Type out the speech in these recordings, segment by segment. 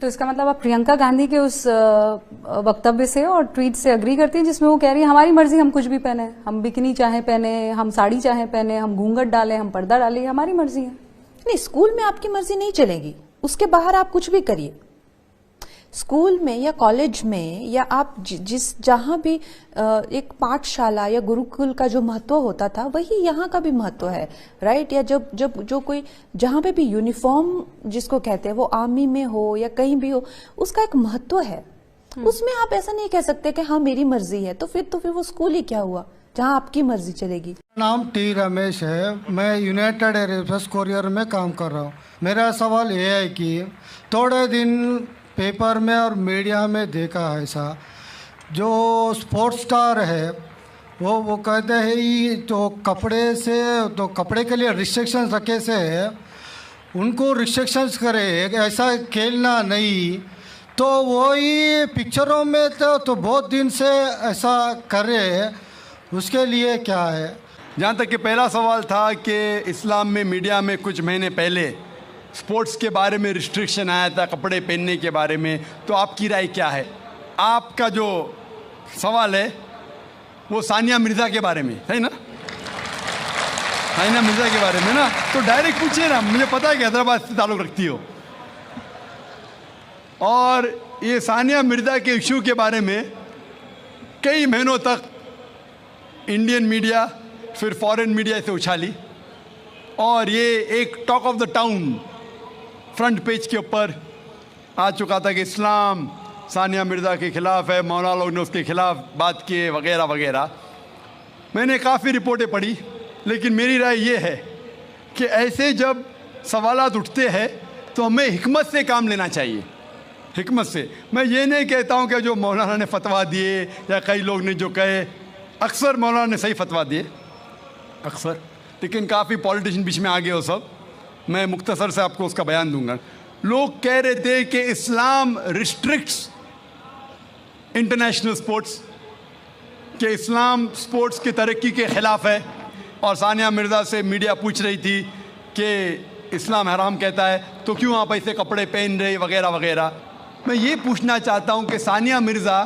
तो इसका मतलब आप प्रियंका गांधी के उस वक्तव्य से और ट्वीट से अग्री करती हैं जिसमें वो कह रही है हमारी मर्जी, हम कुछ भी पहने, हम बिकनी चाहे पहने, हम साड़ी चाहे पहने, हम घूंघट डालें, हम पर्दा डालें, हमारी मर्जी है। नहीं, स्कूल में आपकी मर्जी नहीं चलेगी, उसके बाहर आप कुछ भी करिए। स्कूल में या कॉलेज में या आप जिस जहां भी एक पाठशाला या गुरुकुल का जो महत्व होता था वही यहाँ का भी महत्व है, राइट। या जब जब जो कोई जहां पे भी यूनिफॉर्म जिसको कहते हैं वो आर्मी में हो या कहीं भी हो, उसका एक महत्व है। उसमें आप ऐसा नहीं कह सकते कि हाँ मेरी मर्जी है, तो फिर वो स्कूल ही क्या हुआ जहाँ आपकी मर्जी चलेगी। नाम टी रमेश है, मैं यूनाइटेड एयरफोर्स कोरियर में काम कर रहा हूँ। मेरा सवाल ये है कि थोड़े दिन पेपर में और मीडिया में देखा है ऐसा, जो स्पोर्ट्स स्टार है वो कहते हैं ये तो कपड़े से तो कपड़े के लिए रिस्ट्रिक्शंस रखे से है, उनको रिस्ट्रिक्शंस करे, ऐसा खेलना नहीं। तो वही पिक्चरों में तो बहुत दिन से ऐसा कर रहे हैं, उसके लिए क्या है? जहाँ तक कि पहला सवाल था कि इस्लाम में मीडिया में कुछ महीने पहले स्पोर्ट्स के बारे में रिस्ट्रिक्शन आया था, कपड़े पहनने के बारे में, तो आपकी राय क्या है? आपका जो सवाल है वो सानिया मिर्ज़ा के बारे में है ना? सानिया मिर्ज़ा के बारे में ना, तो डायरेक्ट पूछिए ना, मुझे पता है कि हैदराबाद से ताल्लुक़ रखती हो। और ये सानिया मिर्ज़ा के इशू के बारे में कई महीनों तक इंडियन मीडिया फिर फॉरेन मीडिया से उछाली और ये एक talk of the town front page के ऊपर आ चुका था कि इस्लाम सानिया मिर्ज़ा के ख़िलाफ़ है, मौलाना लोग ने उसके ख़िलाफ़ बात किए वगैरह वगैरह। मैंने काफ़ी रिपोर्टें पढ़ी, लेकिन मेरी राय ये है कि ऐसे जब सवालात उठते हैं तो हमें हिकमत से काम लेना चाहिए, हिकमत से। मैं ये नहीं कहता हूँ कि जो मौलाना ने फतवा दिए या कई लोग ने जो कहे, अक्सर मौलाना ने सही फतवा दिए अक्सर, लेकिन काफ़ी पॉलिटिशियन बीच में आ गए हो सब। मैं मुख्तसर से आपको उसका बयान दूंगा। लोग कह रहे थे कि इस्लाम रिस्ट्रिक्ट्स इंटरनेशनल स्पोर्ट्स, कि इस्लाम स्पोर्ट्स की तरक्की के ख़िलाफ़ है। और सानिया मिर्ज़ा से मीडिया पूछ रही थी कि इस्लाम हराम कहता है तो क्यों आप ऐसे कपड़े पहन रहे वगैरह वगैरह। मैं ये पूछना चाहता हूँ कि सानिया मिर्ज़ा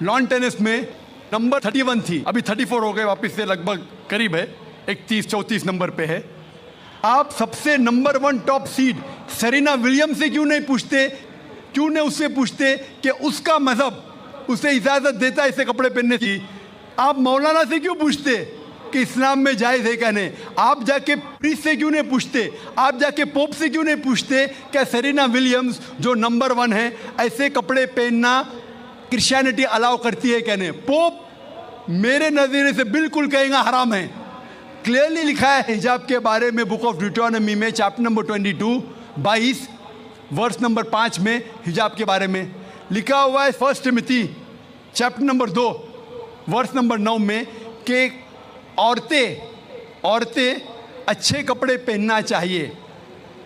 लॉन टेनिस में नंबर 31 थी, अभी 34 हो गए, वापस से लगभग करीब है, 31-34 नंबर पे है। आप सबसे number 1 top seed Serena Williams से क्यों नहीं पूछते, क्यों नहीं उससे पूछते कि उसका मज़हब उसे इजाज़त देता है ऐसे कपड़े पहनने की? आप मौलाना से क्यों पूछते कि इस्लाम में जायज़ है क्या नहीं? आप जाके प्रीस्ट से क्यों नहीं पूछते? आप जाके पोप से क्यों नहीं पूछते क्या सेरेना विलियम्स जो नंबर 1 है ऐसे कपड़े पहनना क्रिश्चियनिटी अलाउ करती है क्या नहीं? पोप मेरे नज़रिए से बिल्कुल कहेगा हराम है। क्लियरली लिखा है हिजाब के बारे में बुक ऑफ ड्यूटोनॉमी में चैप्टर नंबर 22 वर्स नंबर 5 में हिजाब के बारे में लिखा हुआ है। 1 Timothy chapter number 2 verse number 9 में कि औरतें अच्छे कपड़े पहनना चाहिए,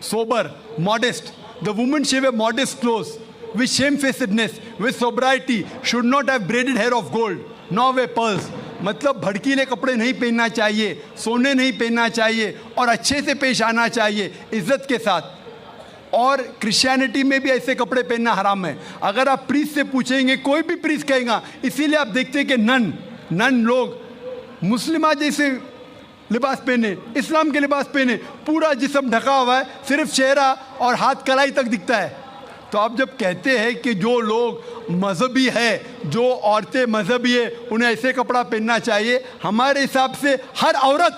sober, modest. The woman should wear modest clothes with shamefacedness, with sobriety, should not have braided hair of gold, nor wear pearls। मतलब भड़कीले कपड़े नहीं पहनना चाहिए, सोने नहीं पहनना चाहिए और अच्छे से पेश आना चाहिए, इज्जत के साथ। और क्रिश्चियनिटी में भी ऐसे कपड़े पहनना हराम है। अगर आप प्रीस्ट से पूछेंगे, कोई भी प्रीस्ट कहेगा। इसीलिए आप देखते हैं कि नन लोग मुस्लिमा जैसे लिबास पहने, इस्लाम के लिबास पहने, पूरा जिस्म ढका हुआ है, सिर्फ चेहरा और हाथ कलाई तक दिखता है। तो आप जब कहते हैं कि जो लोग मजहबी है, जो औरतें मजहबी है, उन्हें ऐसे कपड़ा पहनना चाहिए, हमारे हिसाब से हर औरत,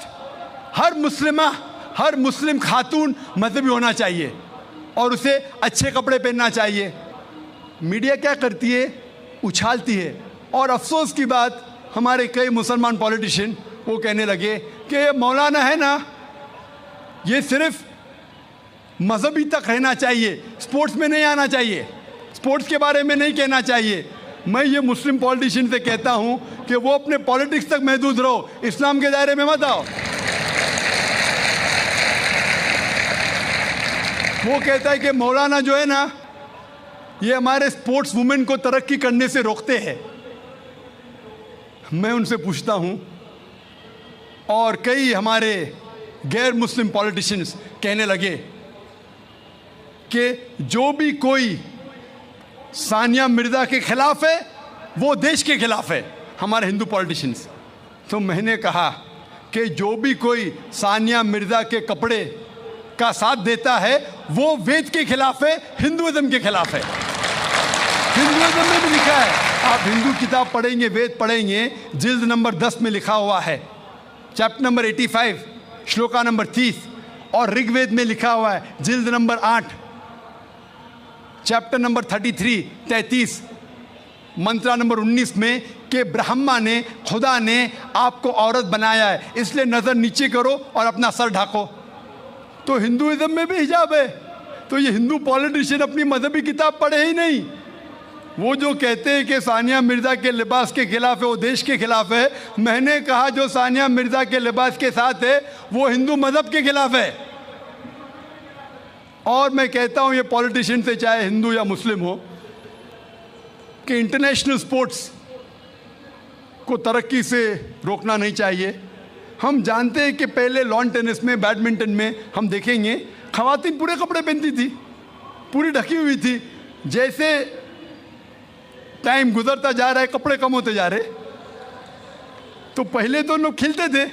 हर मुस्लिम खातून मजहबी होना चाहिए और उसे अच्छे कपड़े पहनना चाहिए। मीडिया क्या करती है? उछालती है। और अफसोस की बात, हमारे कई मुसलमान पॉलिटिशियन वो कहने लगे कि ये मौलाना है ना, ये सिर्फ मजहबी तक रहना चाहिए, स्पोर्ट्स में नहीं आना चाहिए, स्पोर्ट्स के बारे में नहीं कहना चाहिए। मैं ये मुस्लिम पॉलिटिशियन से कहता हूं कि वो अपने पॉलिटिक्स तक महदूद रहो, इस्लाम के दायरे में मत आओ। वो कहता है कि मौलाना जो है ना, ये हमारे स्पोर्ट्स वुमेन को तरक्की करने से रोकते हैं। मैं उनसे पूछता हूं, और कई हमारे गैर मुस्लिम पॉलिटिशियंस कहने लगे कि जो भी कोई सानिया मिर्ज़ा के खिलाफ है, वो देश के खिलाफ है, हमारे हिंदू पॉलिटिशियंस। तो मैंने कहा कि जो भी कोई सानिया मिर्ज़ा के कपड़े का साथ देता है वो वेद के खिलाफ है, हिंदुइज्म के खिलाफ है। हिंदुइज्म में भी लिखा है, आप हिंदू किताब पढ़ेंगे, वेद पढ़ेंगे, जिल्द नंबर 10 में लिखा हुआ है, चैप्टर नंबर 85, श्लोका नंबर 30, और ऋग्वेद में लिखा हुआ है जिल्द नंबर 8, चैप्टर नंबर 33, मंत्रा नंबर 19 में, कि ब्रह्मा ने, खुदा ने आपको औरत बनाया है, इसलिए नज़र नीचे करो और अपना सर ढाको। तो हिंदुइज्म में भी हिजाब है। तो ये हिंदू पॉलिटिशियन अपनी मजहबी किताब पढ़े ही नहीं। वो जो कहते हैं कि सानिया मिर्ज़ा के लिबास के खिलाफ है, वो देश के खिलाफ है। मैंने कहा जो सानिया मिर्ज़ा के लिबास के साथ है वो हिंदू मजहब के खिलाफ है। और मैं कहता हूँ ये पॉलिटिशियन से, चाहे हिंदू या मुस्लिम हो, कि इंटरनेशनल स्पोर्ट्स को तरक्की से रोकना नहीं चाहिए। हम जानते हैं कि पहले लॉन टेनिस में, बैडमिंटन में हम देखेंगे ख़वातीन पूरे कपड़े पहनती थी, पूरी ढकी हुई थी। जैसे टाइम गुजरता जा रहा है, कपड़े कम होते जा रहे। तो पहले तो लोग खिलते थे,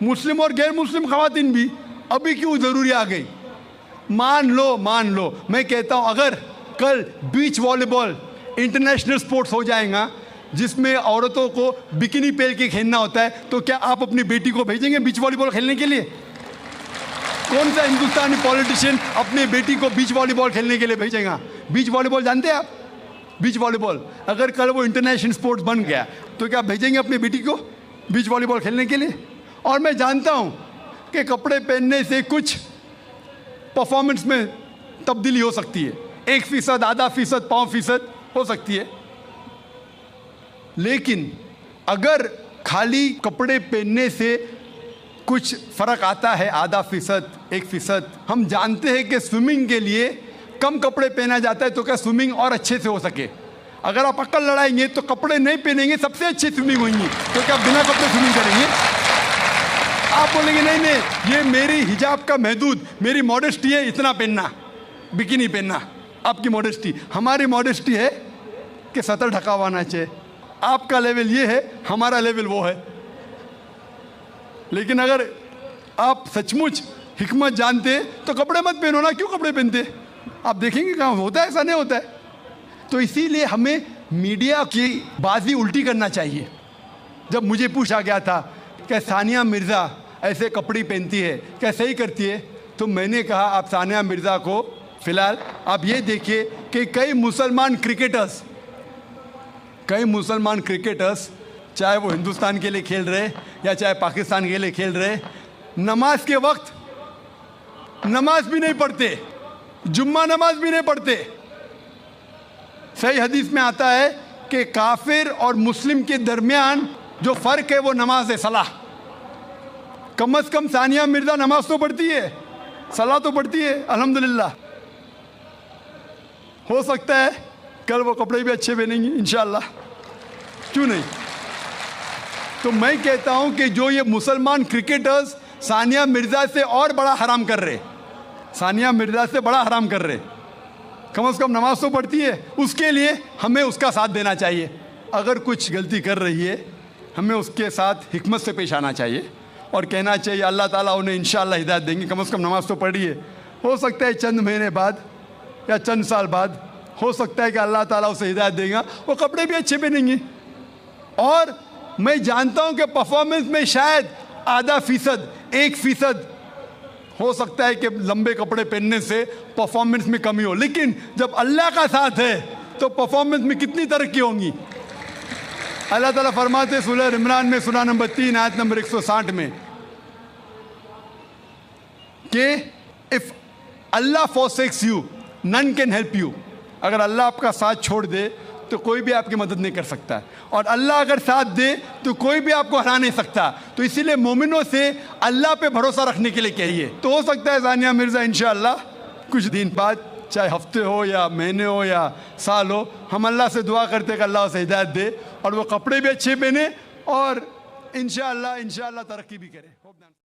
मुस्लिम और गैर मुस्लिम ख़वातीन भी, अभी क्यों ज़रूरी आ गई? मान लो मैं कहता हूँ अगर कल बीच वॉलीबॉल इंटरनेशनल स्पोर्ट्स हो जाएगा जिसमें औरतों को बिकिनी पहन के खेलना होता है, तो क्या आप अपनी बेटी को भेजेंगे बीच वॉलीबॉल खेलने के लिए? कौन सा हिंदुस्तानी पॉलिटिशियन अपनी बेटी को बीच वॉलीबॉल खेलने के लिए भेजेगा? बीच वॉलीबॉल जानते हैं आप? बीच वॉलीबॉल अगर कल वो इंटरनेशनल स्पोर्ट्स बन गया तो क्या भेजेंगे अपनी बेटी को बीच वॉलीबॉल खेलने के लिए? और मैं जानता हूँ कि कपड़े पहनने से कुछ परफॉर्मेंस में तब्दीली हो सकती है, 1%, आधा फीसद, 5% हो सकती है। लेकिन अगर खाली कपड़े पहनने से कुछ फ़र्क आता है, आधा फीसद, 1%, हम जानते हैं कि स्विमिंग के लिए कम कपड़े पहना जाता है तो क्या स्विमिंग और अच्छे से हो सके? अगर आप अक्ल लड़ाएंगे तो कपड़े नहीं पहनेंगे, सबसे अच्छी स्विमिंग होगी, तो क्या बिना कपड़े स्विमिंग करेंगे? आप बोलेंगे नहीं, ये मेरी हिजाब का महदूद, मेरी मॉडेस्टी है, इतना पहनना, बिकिनी पहनना। आपकी मॉडेस्टी, हमारी मॉडेस्टी है कि सतर ढका हुआ होना चाहिए। आपका लेवल ये है, हमारा लेवल वो है। लेकिन अगर आप सचमुच हिकमत जानते तो कपड़े मत पहनो ना। क्यों कपड़े पहनते? आप देखेंगे कहाँ होता है, ऐसा नहीं होता है। तो इसीलिए हमें मीडिया की बाजी उल्टी करना चाहिए। जब मुझे पूछा गया था कि सानिया मिर्ज़ा ऐसे कपड़े पहनती है, क्या सही करती है, तो मैंने कहा आप सानिया मिर्ज़ा को फ़िलहाल आप ये देखिए कि कई मुसलमान क्रिकेटर्स चाहे वो हिंदुस्तान के लिए खेल रहे या चाहे पाकिस्तान के लिए खेल रहे, नमाज के वक्त नमाज भी नहीं पढ़ते, जुम्मा नमाज भी नहीं पढ़ते। सही हदीस में आता है कि काफिर और मुस्लिम के दरमियान जो फ़र्क है वो नमाज है, सलाह। कम से कम सानिया मिर्ज़ा नमाज तो पढ़ती है, सलाह तो पढ़ती है, अल्हम्दुलिल्लाह। हो सकता है कल वो कपड़े भी अच्छे पहनेंगी इंशाअल्लाह, क्यों नहीं? तो मैं कहता हूं कि जो ये मुसलमान क्रिकेटर्स सानिया मिर्ज़ा से और बड़ा हराम कर रहे, सानिया मिर्ज़ा से बड़ा हराम कर रहे, कम से कम नमाज तो पढ़ती है, उसके लिए हमें उसका साथ देना चाहिए। अगर कुछ गलती कर रही है हमें उसके साथ हिकमत से पेश आना चाहिए और कहना चाहिए अल्लाह ताला उन्हें इंशाअल्लाह हिदायत देंगे, कम से कम नमाज तो पढ़ी है। हो सकता है चंद महीने बाद या चंद साल बाद हो सकता है कि अल्लाह ताला उसे हिदायत देगा, वो कपड़े भी अच्छे पहनेंगे। और मैं जानता हूं कि परफॉर्मेंस में शायद आधा फीसद, 1% हो सकता है कि लंबे कपड़े पहनने से परफॉर्मेंस में कमी हो, लेकिन जब अल्लाह का साथ है तो परफॉर्मेंस में कितनी तरक्की होगी। अल्लाह ताला फरमाते सूरह इमरान में सूरह नंबर 3 आयत नंबर 160 में कि if Allah forsakes you none can help you, अगर अल्लाह आपका साथ छोड़ दे तो कोई भी आपकी मदद नहीं कर सकता, और अल्लाह अगर साथ दे तो कोई भी आपको हरा नहीं सकता। तो इसीलिए मोमिनों से अल्लाह पे भरोसा रखने के लिए कहिए। तो हो सकता है सानिया मिर्ज़ा इंशाअल्लाह कुछ दिन बाद, चाहे हफ्ते हो या महीने हो या साल हो, हम अल्लाह से दुआ करते कि अल्लाह उसे हिदायत दे और वो कपड़े भी अच्छे पहने और इंशाअल्लाह तरक्की भी करे।